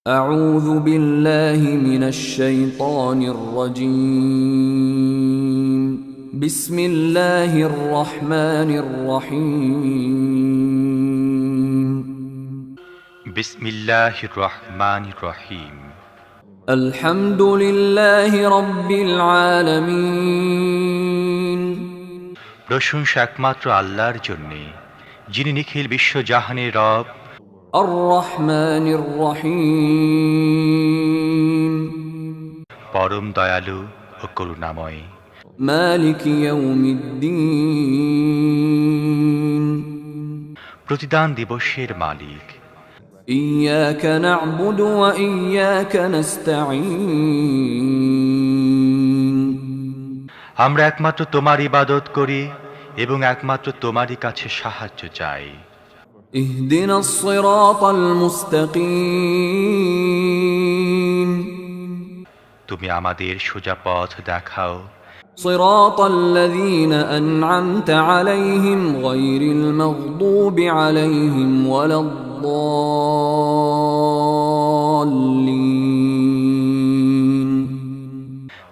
أعوذ بالله من الشيطان الرجيم بسم الله الرحمن الرحيم বিসমিল্লাহির রহমানির রহিম। الحمد لله رب العالمين প্রশংসা একমাত্র আল্লাহর জন্যে, যিনি নিখিল বিশ্বজাহানের রব, الرحمن الرحيم পরম দয়ালু ও করুণাময়। مالك يوم الدين প্রতিদান দিবসের মালিক। إياك نعبد وإياك نستعين আমরা একমাত্র তোমার ইবাদত করি এবং একমাত্র তোমারই কাছে সাহায্য চাই। اهدنا الصراط المستقيم তুমি আমাদের সোজা পথ দেখাও, صراط الذين أنعمت عليهم غير المغضوب عليهم ولا الضالين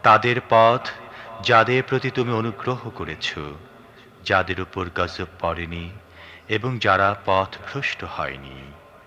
তাদের পথ যাদের প্রতি তুমি অনুগ্রহ করেছ, যাদের উপর গজব পড়েনি এবং যারা পথভ্রষ্ট হয়নি।